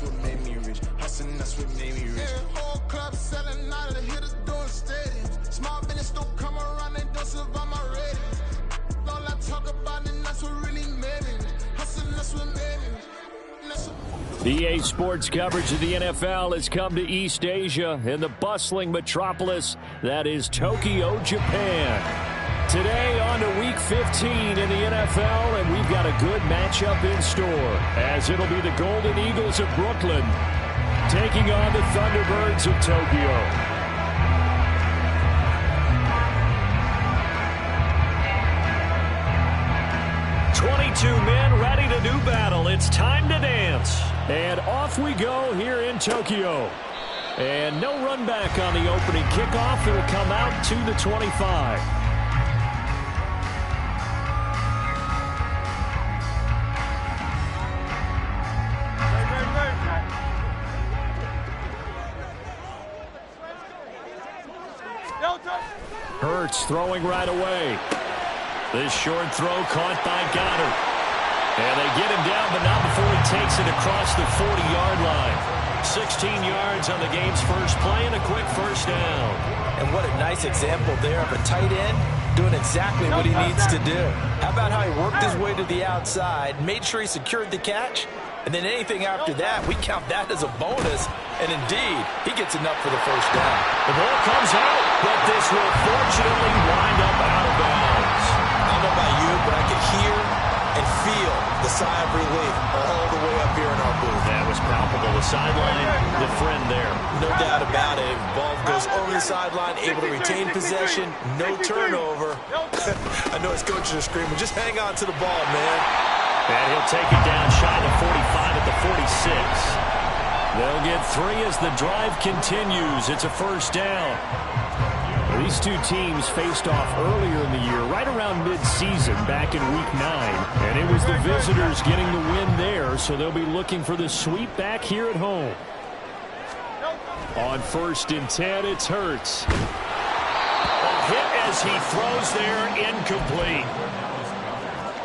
what made me rich. Hustling, that's what made me rich. Yeah, whole club selling out of the hitters doing stadiums. Small business don't come around, they don't survive my ratings. All I talk about, and that's what really made me rich. Hustling, that's what made me rich. EA Sports coverage of the NFL has come to East Asia in the bustling metropolis that is Tokyo, Japan. Today on to Week 15 in the NFL, and we've got a good matchup in store, as it'll be the Golden Eagles of Brooklyn taking on the Thunderbirds of Tokyo. 22 men ready to do battle. It's time to dance. And off we go here in Tokyo. And no run back on the opening kickoff. It'll come out to the 25. Hurts throwing right away. This short throw caught by Goddard. And they get him down, but not before he takes it across the 40-yard line. 16 yards on the game's first play and a quick first down. And what a nice example there of a tight end doing exactly what he needs to do. How about how he worked his way to the outside, made sure he secured the catch, and then anything after that, we count that as a bonus. And indeed, he gets enough for the first down. The ball comes out, but this will fortunately wind up out of bounds. I don't know about you, but I can hear and feel the sigh of relief all the way up here in our booth. That was palpable. The sideline, the friend there. No doubt about it. Ball goes over the sideline, able to retain possession, no turnover. I know his coaches are screaming, just hang on to the ball, man. And he'll take it down shy of 45 at the 46. They'll get 3 as the drive continues. It's a first down. These two teams faced off earlier in the year, right around mid-season, back in Week 9. And it was the visitors getting the win there, so they'll be looking for the sweep back here at home. On 1st and 10, it's Hurts. A hit as he throws there, incomplete.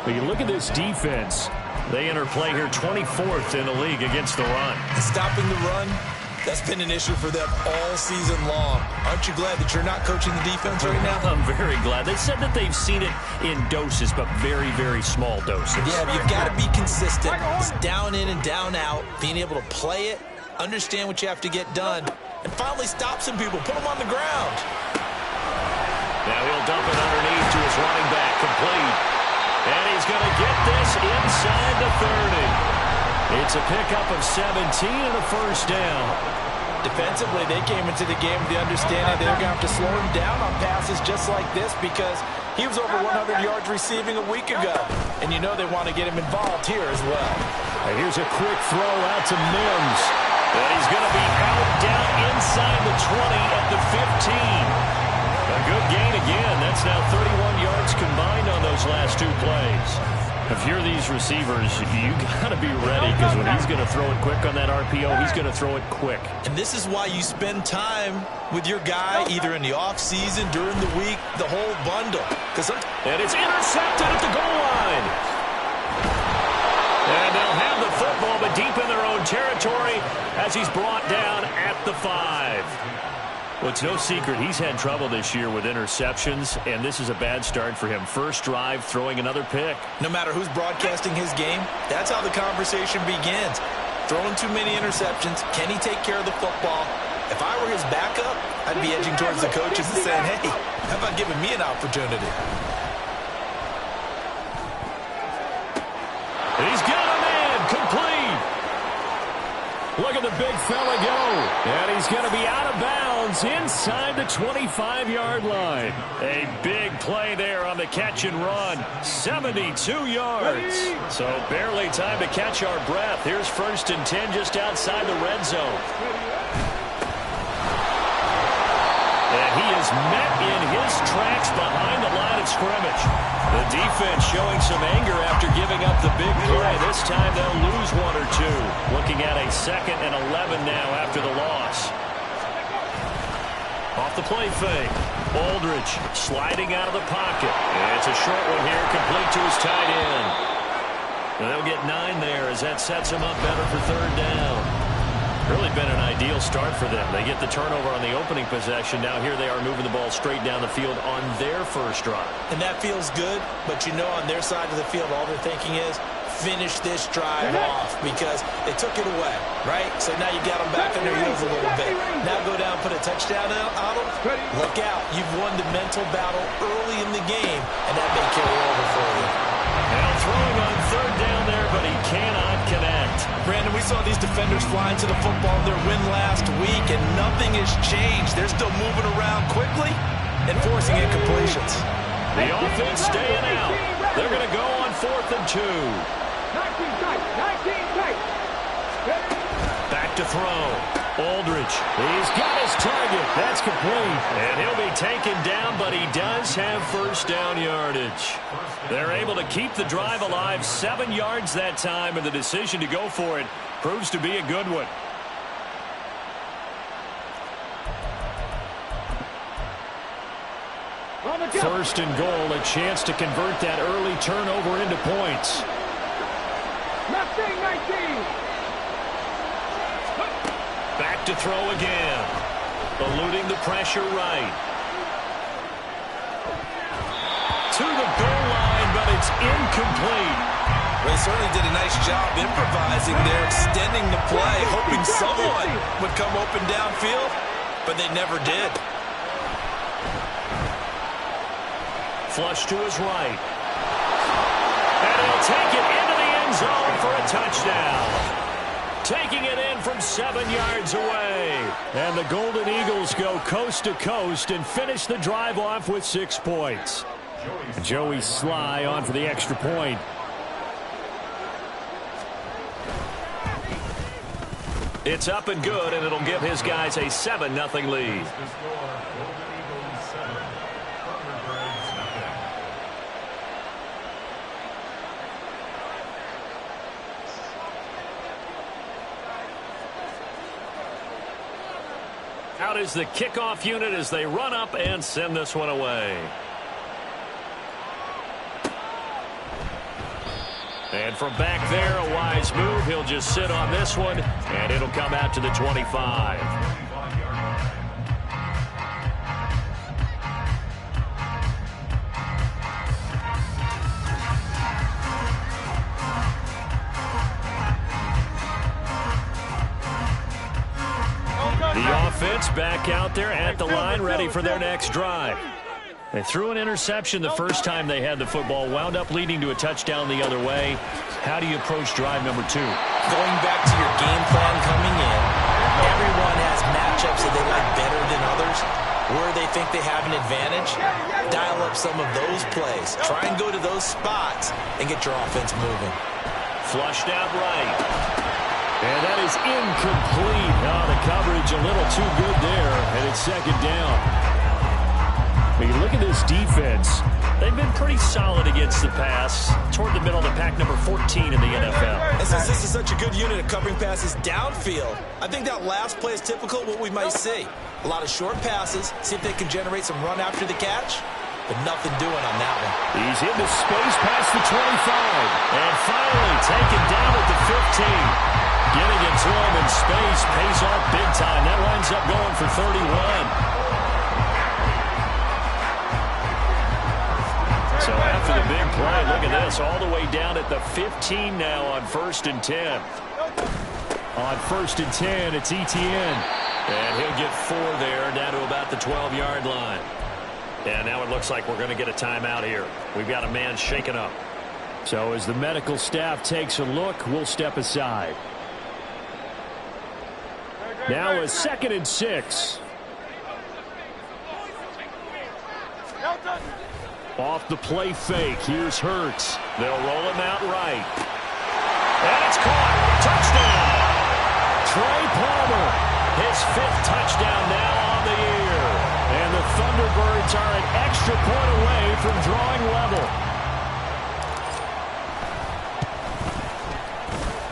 But you look at this defense. They enter play here 24th in the league against the run. Stopping the run, that's been an issue for them all season long. Aren't you glad that you're not coaching the defense right now? I'm very glad. They said that they've seen it in doses, but very, very small doses. Yeah, but you've got to be consistent. It's down in and down out, being able to play it, understand what you have to get done, and finally stop some people, put them on the ground. Now he'll dump it underneath to his running back, complete. And he's going to get this inside the 30. It's a pickup of 17 and a first down. Defensively, they came into the game with the understanding they're going to have to slow him down on passes just like this because he was over 100 yards receiving a week ago. And you know they want to get him involved here as well. And here's a quick throw out to Mims. And he's going to be out down inside the 20 at the 15. A good gain again. That's now 31 yards combined on those last 2 plays. If you're these receivers, you got to be ready because when he's going to throw it quick on that RPO, he's going to throw it quick. And this is why you spend time with your guy either in the offseason, during the week, the whole bundle. And it's intercepted at the goal line. And they'll have the football, but deep in their own territory as he's brought down at the 5. Well, it's no secret he's had trouble this year with interceptions, and this is a bad start for him. First drive, throwing another pick. No matter who's broadcasting his game, that's how the conversation begins. Throwing too many interceptions, can he take care of the football? If I were his backup, I'd be edging towards the coaches and saying, hey, how about giving me an opportunity? He's got a man, complete. Look at the big fella go. And he's going to be out of bounds inside the 25-yard line. A big play there on the catch and run. 72 yards. So barely time to catch our breath. Here's 1st and 10 just outside the red zone. And he is met in his tracks behind the line of scrimmage. The defense showing some anger after giving up the big play. This time they'll lose 1 or 2. Looking at a 2nd and 11 now after the loss. Off the play fake. Aldridge sliding out of the pocket. And it's a short one here, complete to his tight end. And they'll get 9 there as that sets him up better for 3rd down. Really been an ideal start for them. They get the turnover on the opening possession. Now here they are moving the ball straight down the field on their first drive. And that feels good, but you know on their side of the field all they're thinking is finish this drive off because they took it away, right? So now you got them back on their heels a little bit. Now go down, put a touchdown on them. Look out. You've won the mental battle early in the game, and that may carry over for you. Now throwing on third down there, but he cannot connect. Brandon, we saw these defenders fly into the football in their win last week, and nothing has changed. They're still moving around quickly and forcing incompletions. The offense staying out. They're going to go on 4th and 2. 19 tight. Back to throw. Aldridge. He's got his target. That's complete. And he'll be taken down, but he does have first down yardage. They're able to keep the drive alive. 7 yards that time, and the decision to go for it proves to be a good one. First and goal, a chance to convert that early turnover into points. 19. Back to throw again. Eluding the pressure right. To the goal line, but it's incomplete. Well, they certainly did a nice job improvising there, extending the play, hoping someone would come open downfield, but they never did. Flush to his right. And he'll take it into the end zone for a touchdown. Taking it in from 7 yards away. And the Golden Eagles go coast to coast and finish the drive off with 6 points. Joey Sly on for the extra point. It's up and good, and it'll give his guys a 7-0 lead. Out is the kickoff unit as they run up and send this one away. And from back there, a wise move. He'll just sit on this one, and it'll come out to the 25. The offense back out there at the line, ready for their next drive. They threw an interception the first time they had the football, wound up leading to a touchdown the other way. How do you approach drive number 2? Going back to your game plan coming in, everyone has matchups that they like better than others. Where they think they have an advantage, dial up some of those plays. Try and go to those spots and get your offense moving. Flushed out right. And that is incomplete. Oh, the coverage a little too good there, and it's second down. When you look at this defense, they've been pretty solid against the pass. Toward the middle of the pack, number 14 in the NFL. And since this is such a good unit of covering passes downfield, I think that last play is typical of what we might see. A lot of short passes, see if they can generate some run after the catch, but nothing doing on that one. He's into space past the 25, and finally taken down at the 15. Getting it to him in space pays off big time. That winds up going for 31. So after the big play, look at this, all the way down at the 15 now on 1st and 10. On 1st and 10, it's Etienne. And he'll get 4 there, down to about the 12-yard line. And now it looks like we're going to get a timeout here. We've got a man shaken up. So as the medical staff takes a look, we'll step aside. Now a 2nd and 6. Off the play fake. Here's Hurts. They'll roll him out right. And it's caught. Touchdown. Trey Palmer. His 5th touchdown now on the year. And the Thunderbirds are an extra point away from drawing level.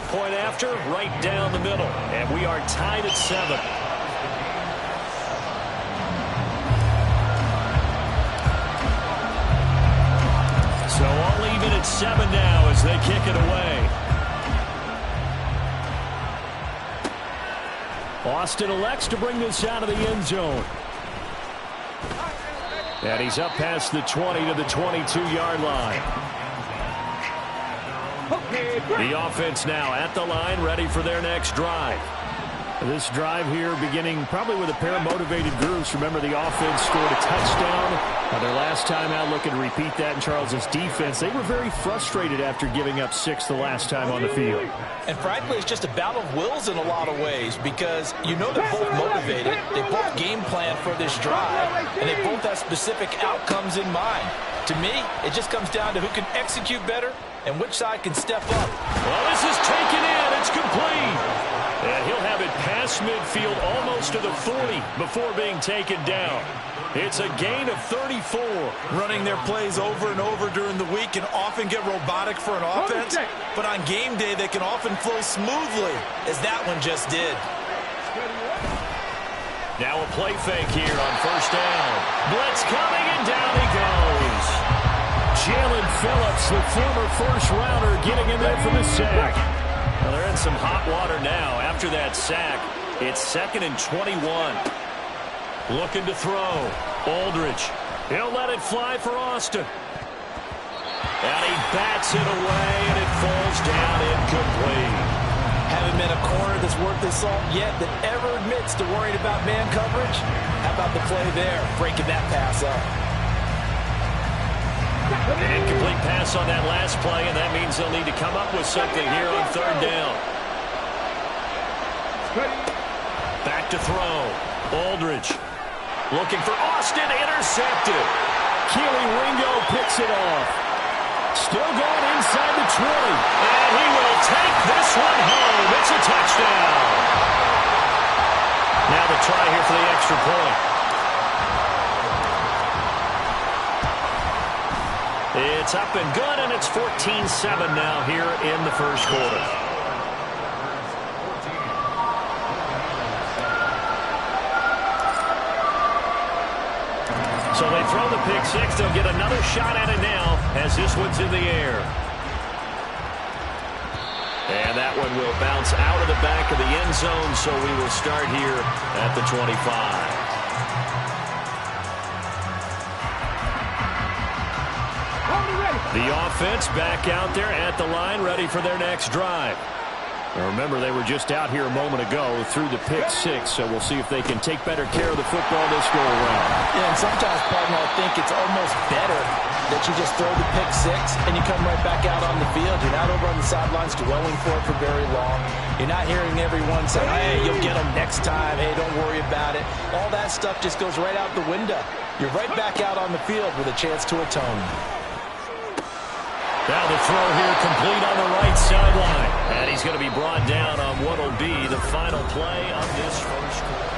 Point after, right down the middle. And we are tied at 7. So all even at 7 now as they kick it away. Austin elects to bring this out of the end zone. And he's up past the 20 to the 22-yard line. The offense now at the line, ready for their next drive. This drive here beginning probably with a pair of motivated groups. Remember, the offense scored a touchdown. Their last time out, looking to repeat that in Charles's defense. They were very frustrated after giving up 6 the last time on the field. And frankly, it's just a battle of wills in a lot of ways because you know they're both motivated. They both game plan for this drive, and they both have specific outcomes in mind. To me, it just comes down to who can execute better and which side can step up. Well, this is taken in. It's complete. And he'll have it past midfield almost to the 40 before being taken down. It's a gain of 34. Running their plays over and over during the week can often get robotic for an offense, but on game day they can often flow smoothly, as that one just did. Now a play fake here on first down. Blitz coming, and down he goes. Jalen Phillips, the former first-rounder, getting in there for the sack. Well, they're in some hot water now. After that sack, it's 2nd and 21. Looking to throw. Aldridge. He'll let it fly for Austin. And he bats it away, and it falls down incomplete. Haven't been a corner that's worth the salt yet that ever admits to worrying about man coverage. How about the play there, breaking that pass up? An incomplete pass on that last play, and that means they'll need to come up with something here on 3rd down. Back to throw. Aldridge looking for Austin, intercepted. Keely Ringo picks it off. Still going inside the 20, and he will take this one home. It's a touchdown. Now the try here for the extra point. It's up and good, and it's 14-7 now here in the first quarter. So they throw the pick six. They'll get another shot at it now as this one's in the air. And that one will bounce out of the back of the end zone, so we will start here at the 25. The offense back out there at the line, ready for their next drive. Now remember, they were just out here a moment ago through the pick six, so we'll see if they can take better care of the football this go-around. Yeah, and sometimes, partner, I think it's almost better that you just throw the pick six and you come right back out on the field. You're not over on the sidelines dwelling for it for very long. You're not hearing everyone say, hey, you'll get them next time. Hey, don't worry about it. All that stuff just goes right out the window. You're right back out on the field with a chance to atone. Now the throw here complete on the right sideline. And he's going to be brought down on what will be the final play of this first quarter.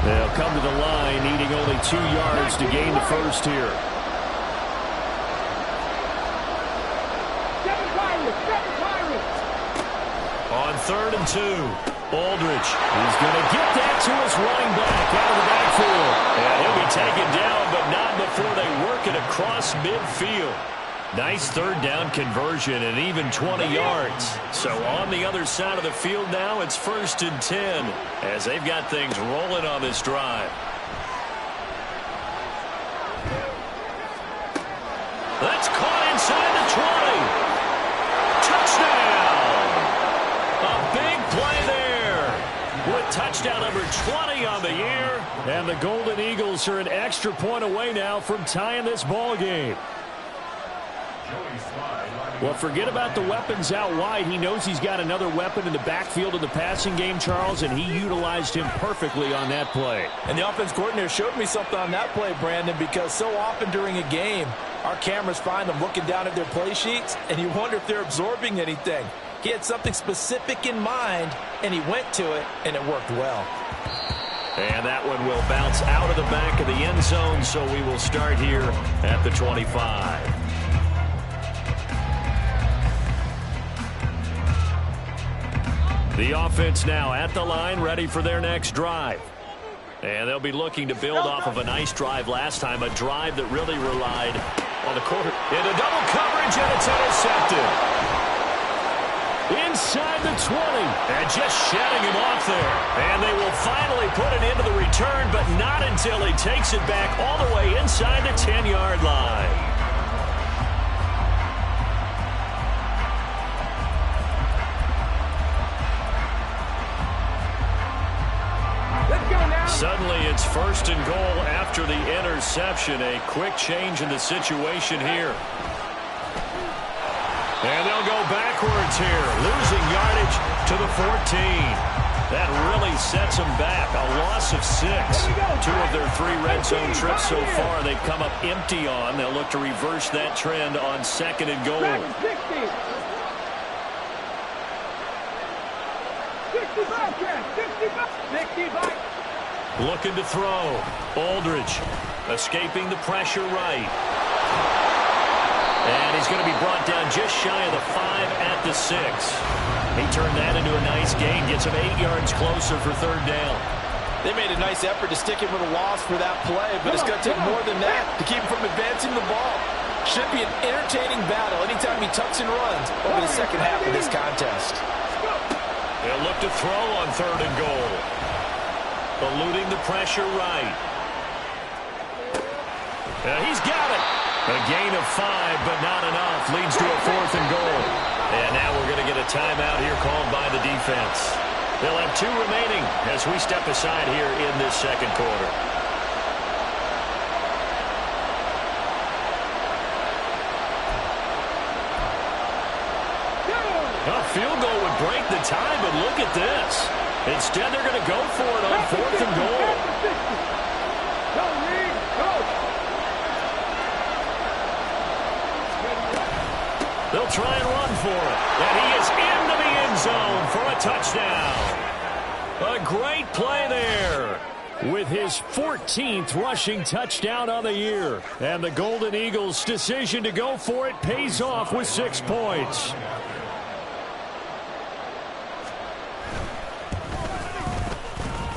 They'll come to the line, needing only 2 yards to gain the first here. On 3rd and 2, Aldridge. He's going to get that to his running back out of the backfield. And he'll be taken down, but not before they work it across midfield. Nice 3rd down conversion and even 20 yards. So on the other side of the field now, it's 1st and 10 as they've got things rolling on this drive. That's caught inside the 20. Touchdown! A big play there with touchdown number 20 on the year. And the Golden Eagles are an extra point away now from tying this ball game. Well, forget about the weapons out wide. He knows he's got another weapon in the backfield of the passing game, Charles, and he utilized him perfectly on that play. And the offense coordinator showed me something on that play, Brandon, because so often during a game, our cameras find them looking down at their play sheets, and you wonder if they're absorbing anything. He had something specific in mind, and he went to it, and it worked well. And that one will bounce out of the back of the end zone, so we will start here at the 25. The offense now at the line, ready for their next drive. And they'll be looking to build off of a nice drive last time, a drive that really relied on the quarter. Into double coverage, and it's intercepted. Inside the 20, and just shedding him off there. And they will finally put it into the return, but not until he takes it back all the way inside the 10-yard line. Suddenly it's 1st and goal after the interception. A quick change in the situation here. And they'll go backwards here, losing yardage to the 14. That really sets them back. A loss of 6. 2 of their 3 red zone trips so far they've come up empty on. They'll look to reverse that trend on 2nd and goal. 65. Looking to throw. Aldridge escaping the pressure right. And he's going to be brought down just shy of the 5 at the 6. He turned that into a nice gain. Gets him 8 yards closer for 3rd down. They made a nice effort to stick him with a loss for that play, but it's going to take more than that to keep him from advancing the ball. Should be an entertaining battle anytime he tucks and runs over the second half of this contest. They'll look to throw on 3rd and goal. Eluding the pressure right. He's got it. A gain of 5, but not enough. Leads to a 4th and goal. And now we're going to get a timeout here called by the defense. They'll have 2 remaining as we step aside here in this 2nd quarter. A field goal would break the tie, but look at this. Instead, they're going to go for it on 4th and goal. They'll try and run for it. And he is into the end zone for a touchdown. A great play there with his 14th rushing touchdown on the year. And the Golden Eagles' decision to go for it pays off with 6 points.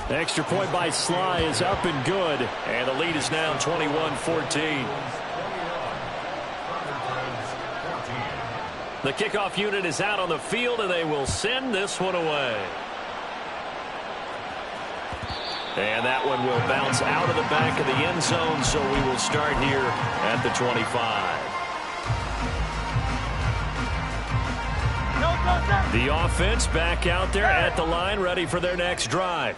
Extra point by Sly is up and good. And the lead is now 21-14. The kickoff unit is out on the field, and they will send this one away. And that one will bounce out of the back of the end zone, so we will start here at the 25. The offense back out there at the line, ready for their next drive.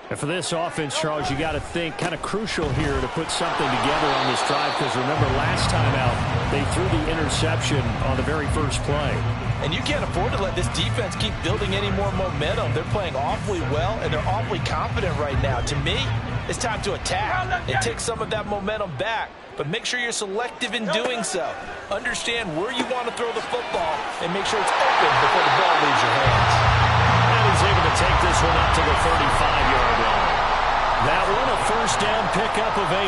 And for this offense, Charles, you got to think kind of crucial here to put something together on this drive, because remember last time out, they threw the interception on the very first play. And you can't afford to let this defense keep building any more momentum. They're playing awfully well, and they're awfully confident right now. To me, it's time to attack and take some of that momentum back. But make sure you're selective in doing so. Understand where you want to throw the football and make sure it's open before the ball leaves your hands. And he's able to take this one up to the 35-yard line. That one a 1st down pickup of 8.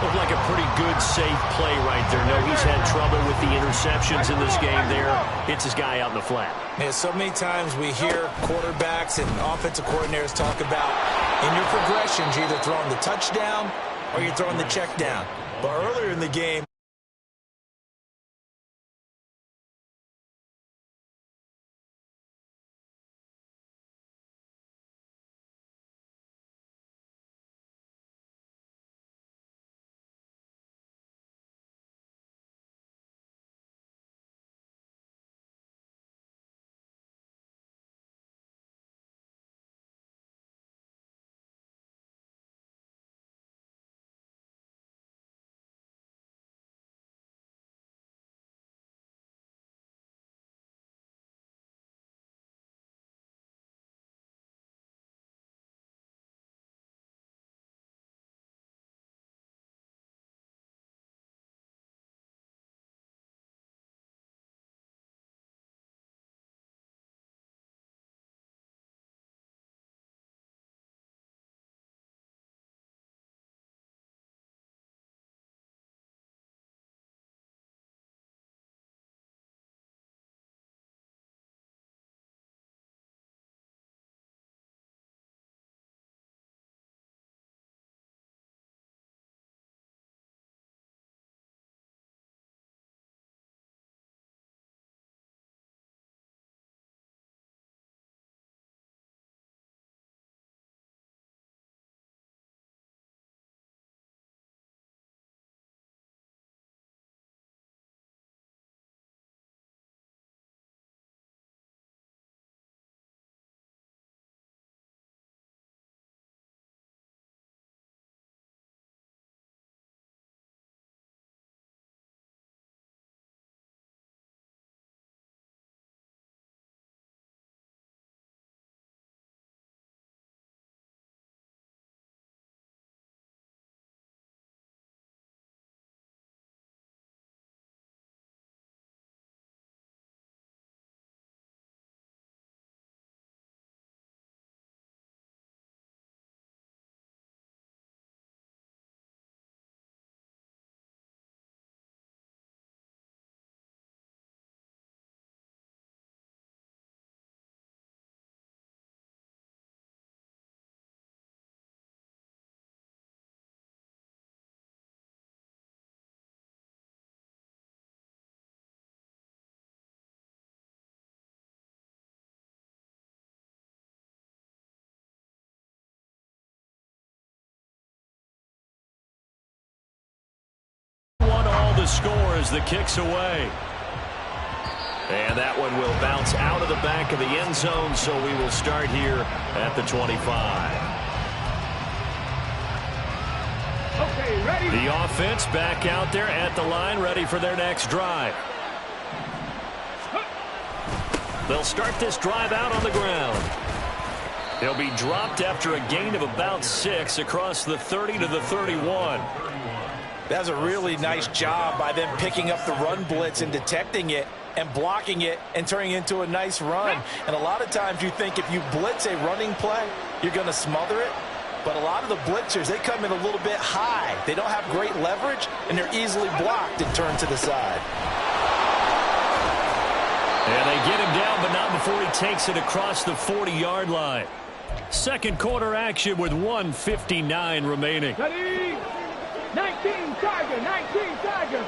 Looked like a pretty good, safe play right there. No, he's had trouble with the interceptions in this game there. Hits his guy out in the flat. Yeah, so many times we hear quarterbacks and offensive coordinators talk about in your progressions, you're either throwing the touchdown or you're throwing the check down. But earlier in the game, score as the kick's away. And that one will bounce out of the back of the end zone, so we will start here at the 25. Okay, ready? The offense back out there at the line, ready for their next drive. They'll start this drive out on the ground. He'll be dropped after a gain of about 6 across the 30 to the 31. That's a really nice job by them picking up the run blitz and detecting it and blocking it and turning it into a nice run. And a lot of times you think if you blitz a running play, you're going to smother it. But a lot of the blitzers, they come in a little bit high. They don't have great leverage, and they're easily blocked and turned to the side. And they get him down, but not before he takes it across the 40-yard line. Second quarter action with 1:59 remaining. Ready? 19 Tiger, 19 Tiger.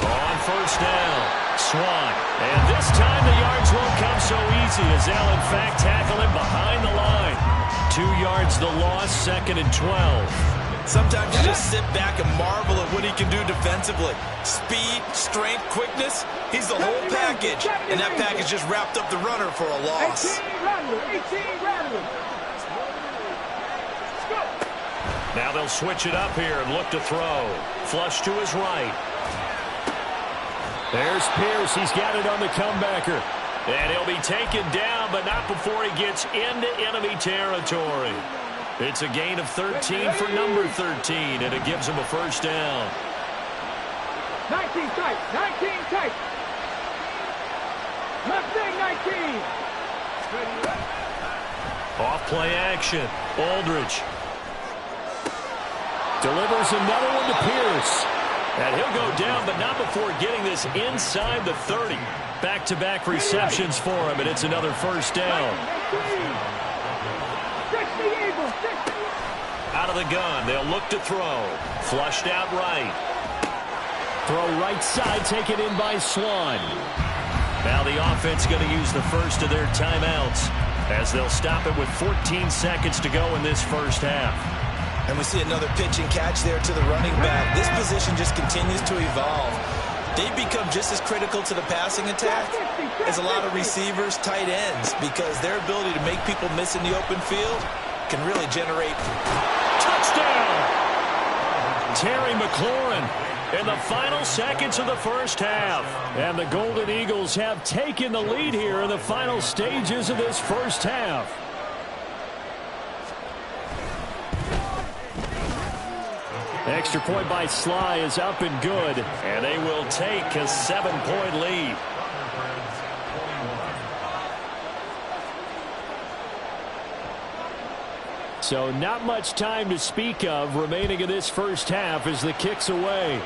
On first down, Swan. And this time the yards won't come so easy as they'll in fact tackle him behind the line. 2 yards the loss, 2nd and 12. Sometimes you just sit back and marvel at what he can do defensively. Speed, strength, quickness, he's the whole package. And that package just wrapped up the runner for a loss. 18 Rattler. Now they'll switch it up here and look to throw. Flush to his right. There's Pierce. He's got it on the comebacker. And he'll be taken down, but not before he gets into enemy territory. It's a gain of 13 for number 13, and it gives him a first down. 19 tight. Left leg 19. Off play action. Aldridge delivers another one to Pierce. And he'll go down, but not before getting this inside the 30. Back-to-back receptions for him, and it's another first down. Out of the gun, they'll look to throw. Flushed out right. Throw right side, taken in by Swan. Now the offense going to use the first of their timeouts as they'll stop it with 14 seconds to go in this first half. And we see another pitch and catch there to the running back. This position just continues to evolve. They become just as critical to the passing attack as a lot of receivers, tight ends, because their ability to make people miss in the open field can really generate. Touchdown! Terry McLaurin in the final seconds of the first half. And the Golden Eagles have taken the lead here in the final stages of this first half. Extra point by Sly is up and good, and they will take a 7-point lead. So not much time to speak of remaining in this first half as the kick's away.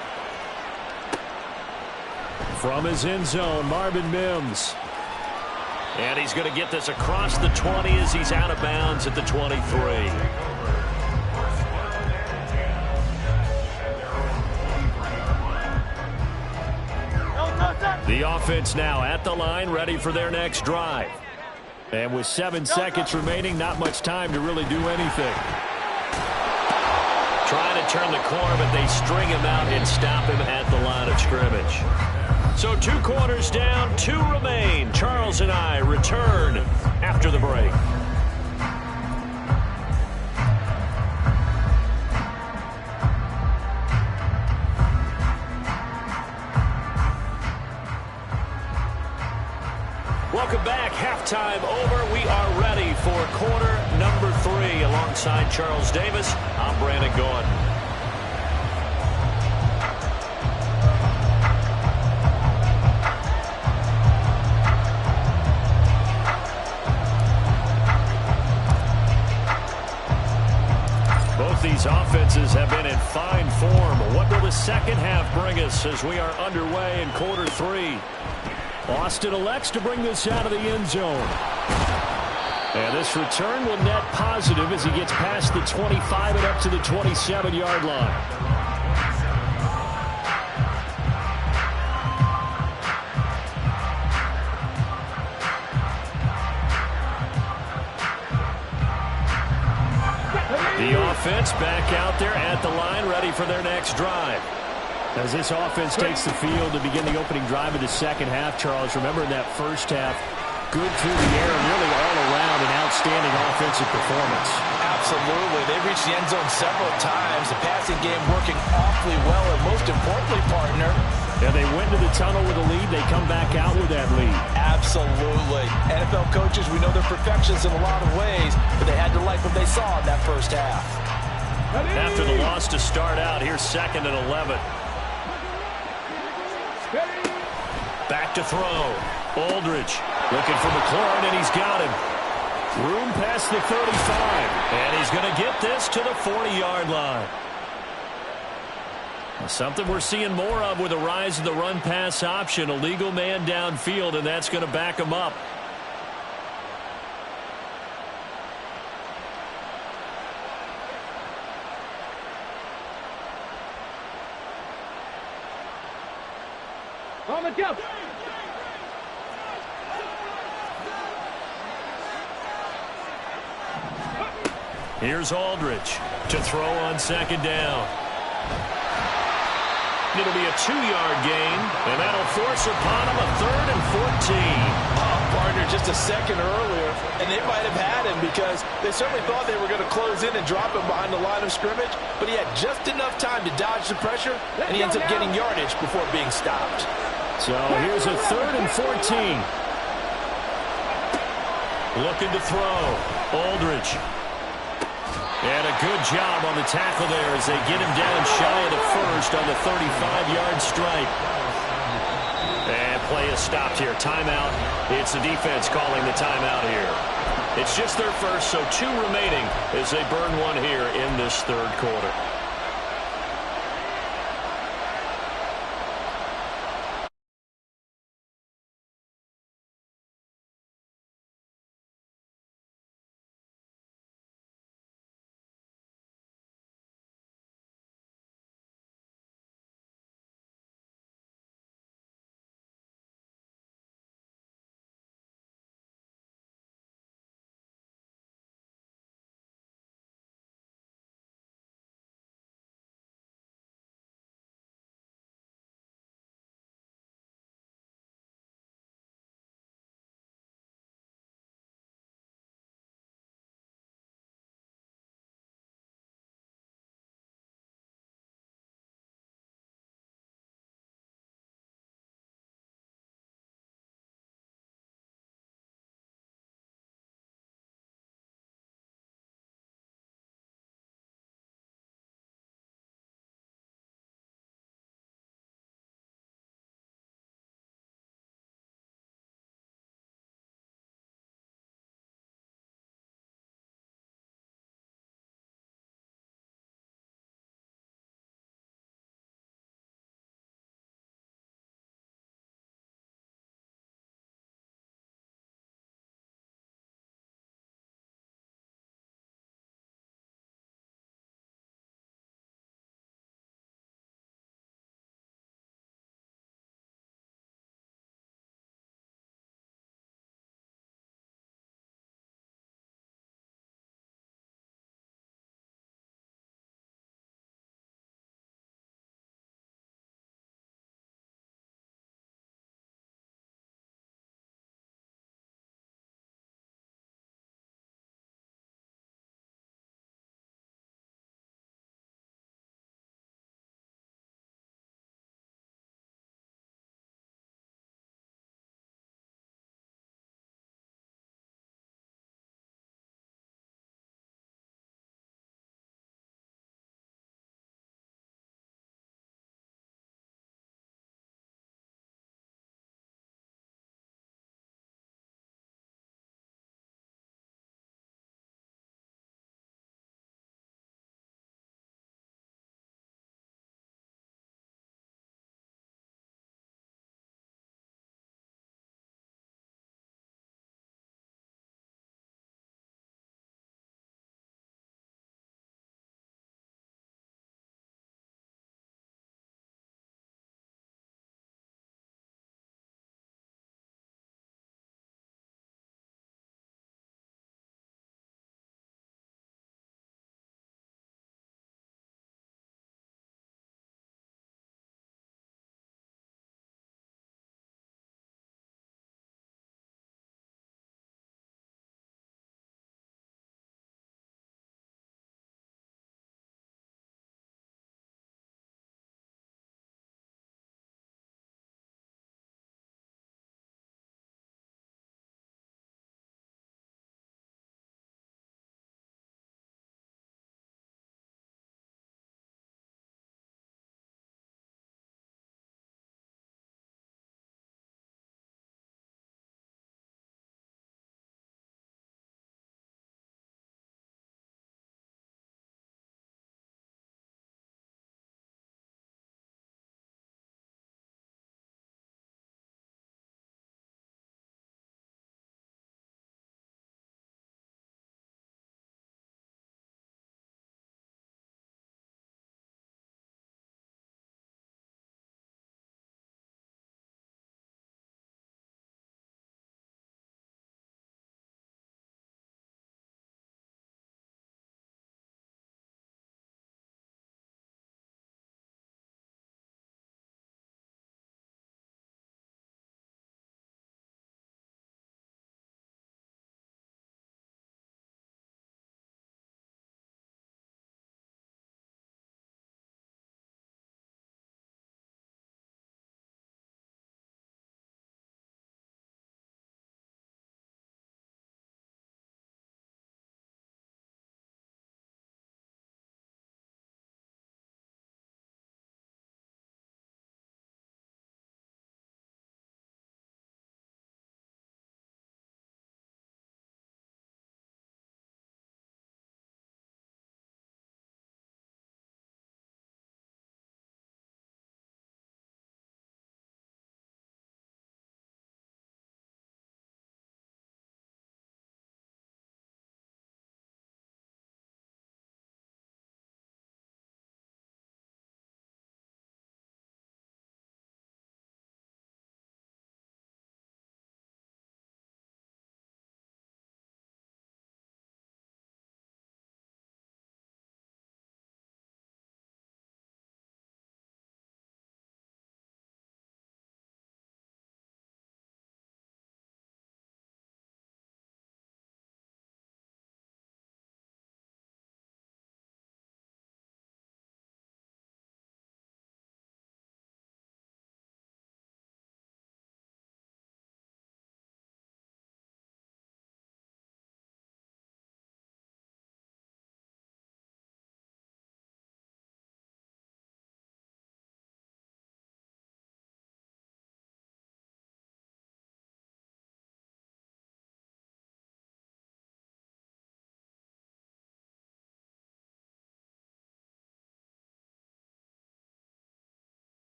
From his end zone, Marvin Mims. And he's going to get this across the 20 as he's out of bounds at the 23. The offense now at the line, ready for their next drive. And with 7 seconds remaining, not much time to really do anything. Trying to turn the corner, but they string him out and stop him at the line of scrimmage. So 2 quarters down, 2 remain. Charles and I return after the break. Welcome back. Halftime over. We are ready for quarter number 3. Alongside Charles Davis, I'm Brandon Gordon. Both these offenses have been in fine form. What will the second half bring us as we are underway in quarter 3? Austin elects to bring this out of the end zone. And this return will net positive as he gets past the 25 and up to the 27-yard line. The offense back out there at the line, ready for their next drive. As this offense takes the field to begin the opening drive of the second half, Charles, remember in that first half, good through the air and really all around an outstanding offensive performance. Absolutely. They've reached the end zone several times. The passing game working awfully well, and most importantly, partner, yeah, they went to the tunnel with a lead. They come back out with that lead. Absolutely. NFL coaches, we know they're perfectionists in a lot of ways, but they had to like what they saw in that first half. After the loss to start out, here's 2nd and 11. Back to throw. Aldridge looking for McLaurin, and he's got him. Room past the 35, and he's going to get this to the 40-yard line. Something we're seeing more of with the rise of the run-pass option. A legal man downfield, and that's going to back him up. On the jump. Here's Aldridge to throw on 2nd down. It'll be a 2-yard gain, and that'll force upon him a 3rd and 14. Partner, just a second earlier, and they might have had him because they certainly thought they were going to close in and drop him behind the line of scrimmage, but he had just enough time to dodge the pressure, and he ends up getting yardage before being stopped. So here's a 3rd and 14. Looking to throw. Aldridge. And a good job on the tackle there as they get him down shy of the first on the 35-yard strike. And play is stopped here. Timeout. It's the defense calling the timeout here. It's just their first, so 2 remaining as they burn one here in this 3rd quarter.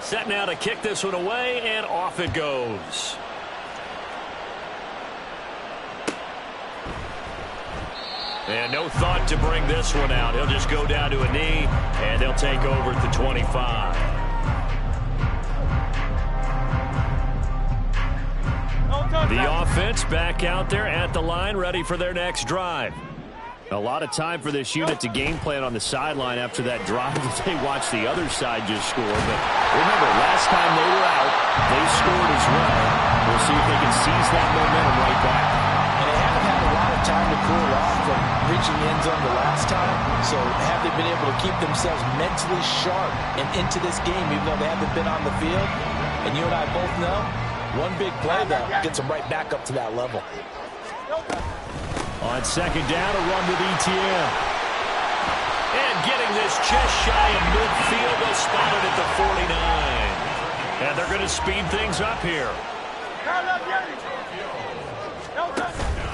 Set now to kick this one away, and off it goes. And no thought to bring this one out. He'll just go down to a knee, and they'll take over at the 25. The offense back out there at the line, ready for their next drive. A lot of time for this unit to game plan on the sideline after that drive that they watched the other side just score. But remember, last time they were out, they scored as well. We'll see if they can seize that momentum right back. And they haven't had a lot of time to cool off from reaching the end zone the last time. So have they been able to keep themselves mentally sharp and into this game, even though they haven't been on the field? And you and I both know, one big play, though, gets them right back up to that level. On second down, a run with ETN. And getting this just shy of midfield, they'll spot it at the 49. And they're going to speed things up here.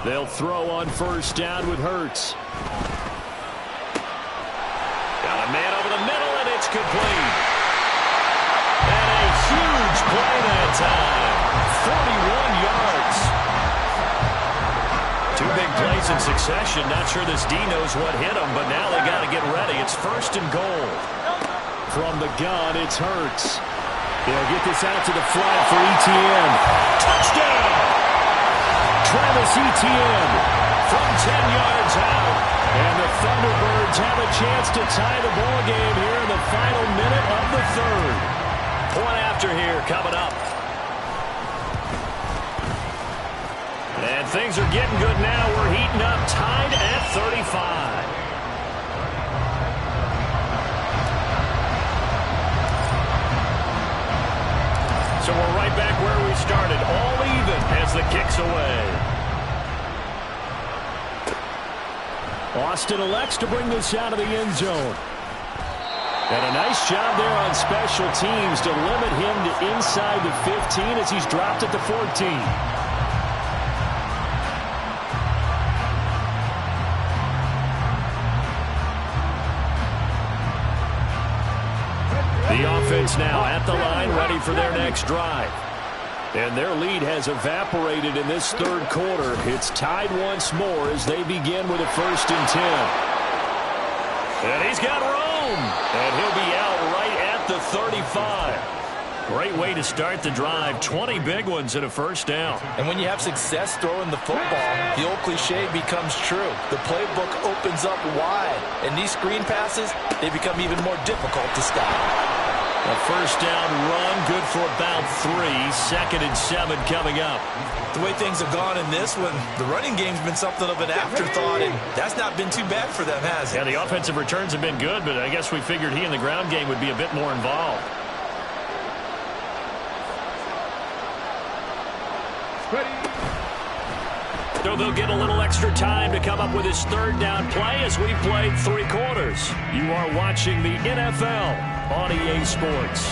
They'll throw on first down with Hurts. Got a man over the middle, and it's complete. And a huge play that time. 41 yards. Two big plays in succession. Not sure this D knows what hit him, but now they got to get ready. It's first and goal. From the gun, it's Hurts. They'll get this out to the flat for ETN. Touchdown! Travis Etienne from 10 yards out. And the Thunderbirds have a chance to tie the ball game here in the final minute of the third. Point after here coming up. And things are getting good now. We're heating up, tied at 35. So we're right back where we started, all even as the kick's away. Austin elects to bring this out of the end zone. And a nice job there on special teams to limit him to inside the 15 as he's dropped at the 14. The offense now at the line, ready for their next drive. And their lead has evaporated in this third quarter. It's tied once more as they begin with a 1st and 10. And he's got room. And he'll be out right at the 35. Great way to start the drive. 20 big ones and a first down. And when you have success throwing the football, the old cliche becomes true. The playbook opens up wide. And these screen passes, they become even more difficult to stop. A first down run, good for about 3. 2nd and 7 coming up. The way things have gone in this one, the running game's been something of an afterthought, and that's not been too bad for them, has it? Yeah, the offensive returns have been good, but I guess we figured he in the ground game would be a bit more involved. So they'll get a little extra time to come up with his 3rd down play as we played 3 quarters. You are watching the NFL on EA Sports.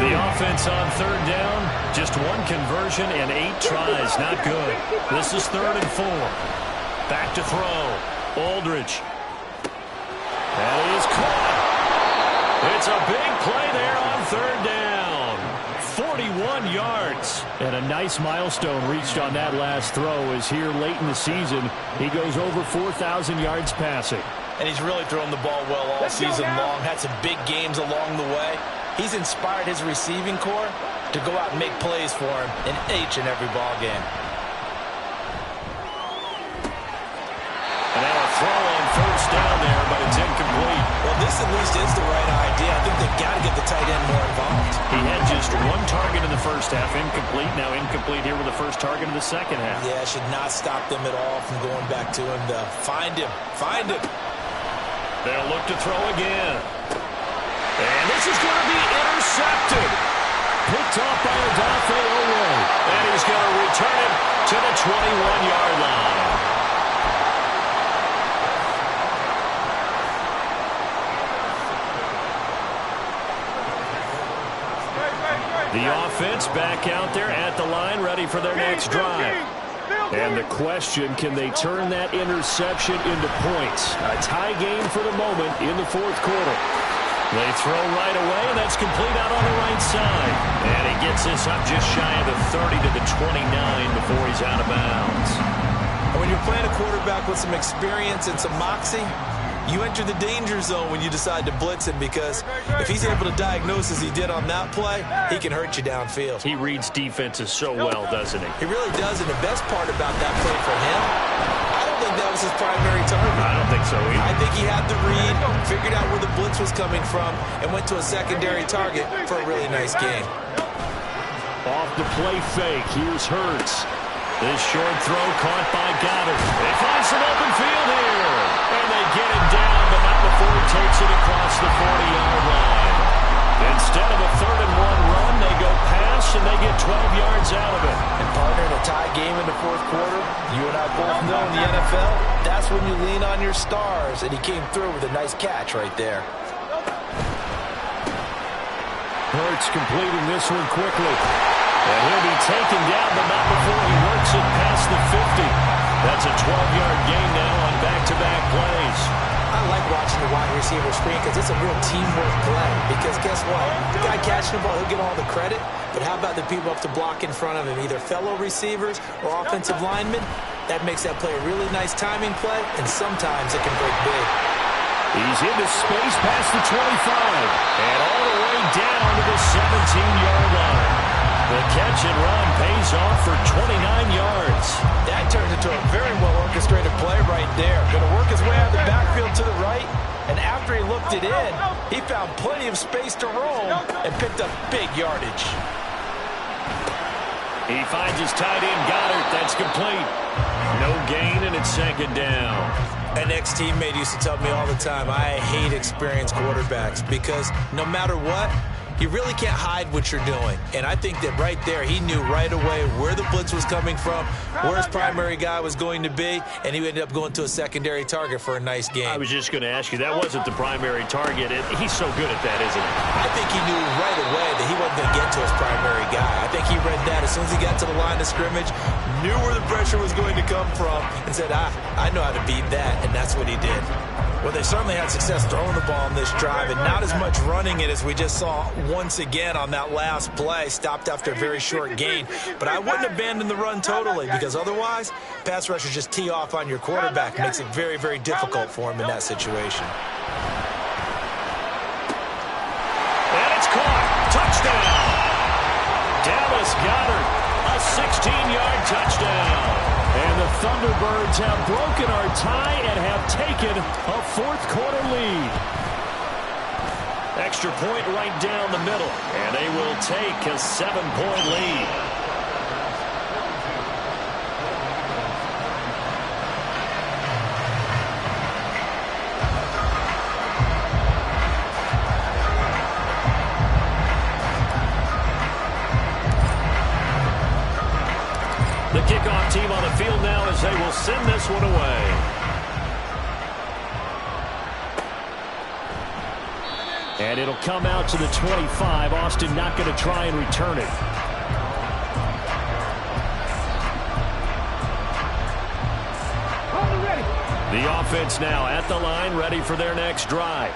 The offense on 3rd down, just 1 conversion and 8 tries. Not good. This is 3rd and 4. Back to throw. Aldridge. That is caught. It's a big play there on 3rd down. 41 yards. And a nice milestone reached on that last throw as here late in the season, he goes over 4,000 yards passing. And he's really thrown the ball well all season long. Had some big games along the way. He's inspired his receiving corps to go out and make plays for him in each and every ball game. And now a throw on first down there, but it's incomplete. Well, this at least is the right idea. I think they've got to get the tight end more involved. He had just 1 target in the first half, incomplete. Now incomplete here with the first target in the second half. Yeah, should not stop them at all from going back to him to find him. Find him. They'll look to throw again. And this is going to be intercepted. Picked off by Odafe Oweh. And he's going to return it to the 21-yard line. The offense back out there at the line, ready for their next drive. And the question, can they turn that interception into points? A tie game for the moment in the fourth quarter. They throw right away, and that's complete out on the right side. And he gets this up just shy of the 30 to the 29 before he's out of bounds. And when you're playing a quarterback with some experience and some moxie, you enter the danger zone when you decide to blitz him, because if he's able to diagnose as he did on that play, he can hurt you downfield. He reads defenses so well, doesn't he? He really does, and the best part about that play for him, I don't think that was his primary target. I don't think so either. I think he had the read, figured out where the blitz was coming from, and went to a secondary target for a really nice game. Off the play fake, here's Hurts. This short throw caught by Goddard. They find some open field here. And they get him down, but not before he takes it across the 40-yard line. Instead of a 3rd-and-1 run, they go pass, and they get 12 yards out of it. And partner, in a tie game in the fourth quarter, you and I both know in the NFL, that's when you lean on your stars, and he came through with a nice catch right there. Hurts completing this one quickly. And he'll be taken down, but not before he works it past the 50. That's a 12-yard gain now on back-to-back plays. I like watching the wide receiver screen because it's a real teamwork play. Because guess what? The guy catching the ball, he'll get all the credit. But how about the people up to block in front of him, either fellow receivers or offensive linemen? That makes that play a really nice timing play, and sometimes it can break big. He's into space past the 25. And all the way down to the 17-yard line. The catch and run pays off for 29 yards. That turns into a very well-orchestrated play right there. Going to work his way out of the backfield to the right, and after he looked it in, he found plenty of space to roam and picked up big yardage. He finds his tight end, Goddard. That's complete. No gain, and it's 2nd down. An ex-teammate used to tell me all the time, I hate experienced quarterbacks because no matter what, you really can't hide what you're doing. And I think that right there, he knew right away where the blitz was coming from, where his primary guy was going to be, and he ended up going to a secondary target for a nice game. I was just going to ask you, that wasn't the primary target. He's so good at that, isn't he? I think he knew right away that he wasn't going to get to his primary guy. I think he read that as soon as he got to the line of scrimmage, knew where the pressure was going to come from, and said, I know how to beat that, and that's what he did. Well, they certainly had success throwing the ball on this drive, and not as much running it as we just saw once again on that last play. Stopped after a very short gain. But I wouldn't abandon the run totally, because otherwise, pass rushers just tee off on your quarterback. Makes it very, very difficult for him in that situation. And it's caught. Touchdown. Dallas Goedert, a 16-yard touchdown. And the Thunderbirds have broken our tie and have taken a fourth-quarter lead. Extra point right down the middle, and they will take a 7-point lead. The kickoff team on the field now as they will send this one away. And it'll come out to the 25. Austin not going to try and return it. The offense now at the line, ready for their next drive.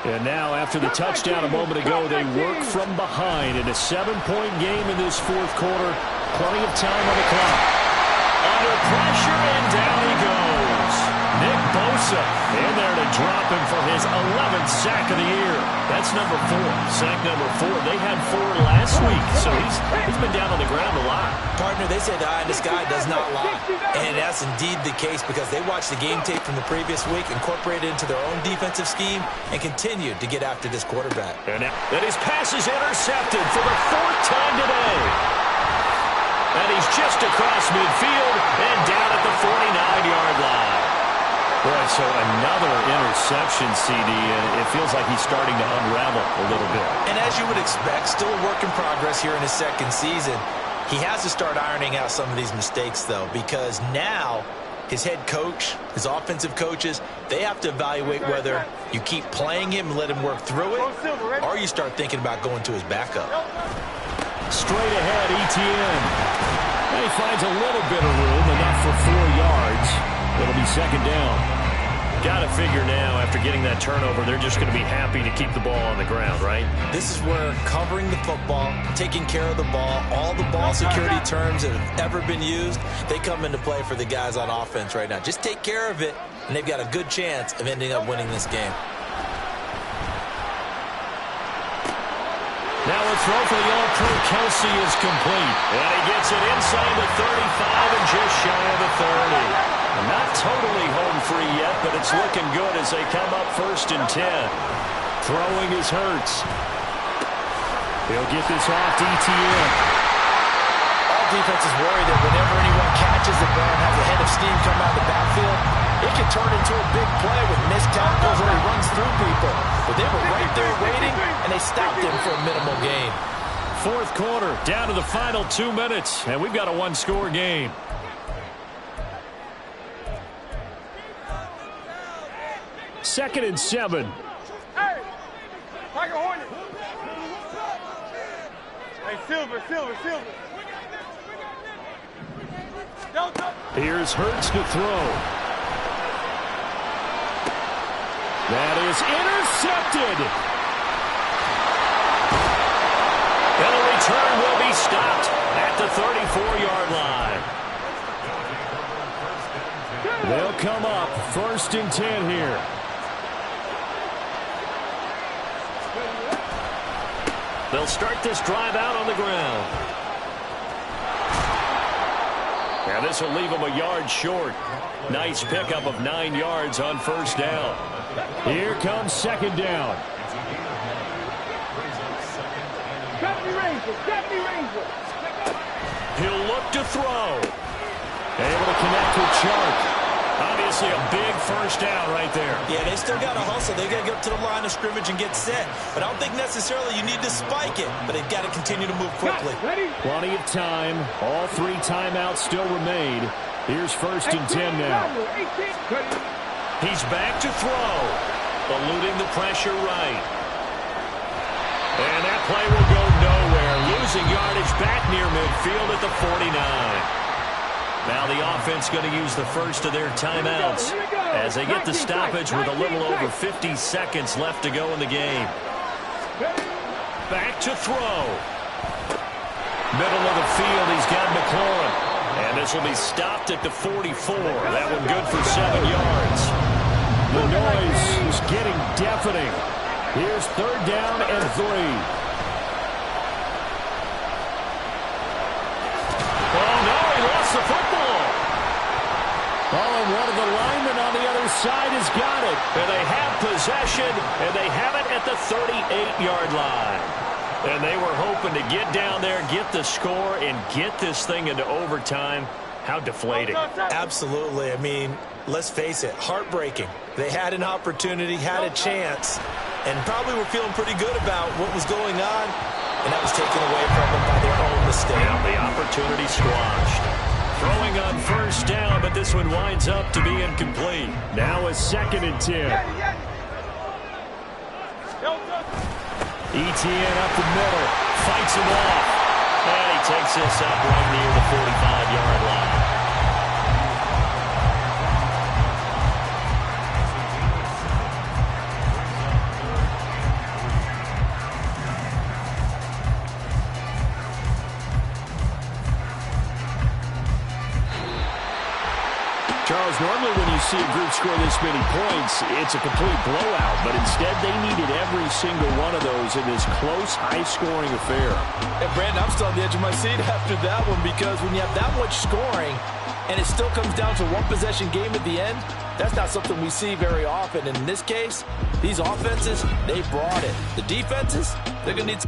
And now, after the touchdown a moment ago, they work from behind in a 7-point game in this fourth quarter. Plenty of time on the clock. Under pressure, and down he goes. Nick Bosa in there to drop him for his 11th sack of the year. That's number 4. Sack number 4. They had 4 last week, so he's been down on the ground a lot. Partner, they say the eye in the sky does not lie. And that's indeed the case because they watched the game tape from the previous week, incorporated it into their own defensive scheme, and continued to get after this quarterback. And his pass is intercepted for the 4th time today. And he's just across midfield and down at the 49-yard line. Boy, so another interception, CD, and it feels like he's starting to unravel a little bit. And as you would expect, still a work in progress here in his second season. He has to start ironing out some of these mistakes, though, because now his head coach, his offensive coaches, they have to evaluate whether you keep playing him and let him work through it, or you start thinking about going to his backup. Straight ahead, Etienne. And he finds a little bit of room, enough for 4 yards. It'll be second down. Got to figure now, after getting that turnover, they're just going to be happy to keep the ball on the ground, right? This is where covering the football, taking care of the ball, all the ball security terms that have ever been used, they come into play for the guys on offense right now. Just take care of it, and they've got a good chance of ending up winning this game. Now a throw for the All-Pro Kelsey is complete. And he gets it inside the 35 and just shy of the 30. Not totally home free yet, but it's looking good as they come up 1st and 10. Throwing is Hurts. He'll get this off to Etienne. All defenses worry that whenever anyone catches the ball and has a head of steam come out of the backfield, it can turn into a big play with missed tackles or he runs through people. But they were right there waiting, and they stopped him for a minimal gain. 4th quarter, down to the final 2 minutes, and we've got a 1-score game. Second and 7. Hey, Tiger Hornet. Hey, Silver. Here's Hurts to throw. That is intercepted. And the return will be stopped at the 34-yard line. They'll come up 1st and 10 here. They'll start this drive out on the ground. Now this will leave them a yard short. Nice pickup of 9 yards on 1st down. Here comes 2nd down. Stephanie Ranger. He'll look to throw. Able to connect with Chark. Obviously a big 1st down right there. Yeah, they still got to hustle. They got to get up to the line of scrimmage and get set. But I don't think necessarily you need to spike it. But they've got to continue to move quickly. Plenty of time. All 3 timeouts still remain. Here's 1st and 10 now. He's back to throw. Eluding the pressure right. And that play will go nowhere. Losing yardage back near midfield at the 49. Now the offense going to use the first of their timeouts as they get the stoppage with a little over 50 seconds left to go in the game. Back to throw. Middle of the field, he's got McLaurin. And this will be stopped at the 44. That one good for 7 yards. The noise is getting deafening. Here's 3rd down and 3. The football. Oh, and one of the linemen on the other side has got it. And they have possession, and they have it at the 38-yard line. And they were hoping to get down there, get the score, and get this thing into overtime. How deflating. Absolutely. I mean, let's face it, heartbreaking. They had an opportunity, had a chance, and probably were feeling pretty good about what was going on, and that was taken away from them by their own mistake. Yeah, the opportunity squashed. Throwing on 1st down, but this one winds up to be incomplete. Now a 2nd and 10. Etienne up the middle, fights him off. And he takes this up right near the 45-yard line. Charles, normally when you see a group score this many points, it's a complete blowout. But instead, they needed every single one of those in this close, high-scoring affair. And Brandon, I'm still on the edge of my seat after that one because when you have that much scoring and it still comes down to one-possession game at the end, that's not something we see very often. And in this case, these offenses, they brought it. The defenses, they're going to need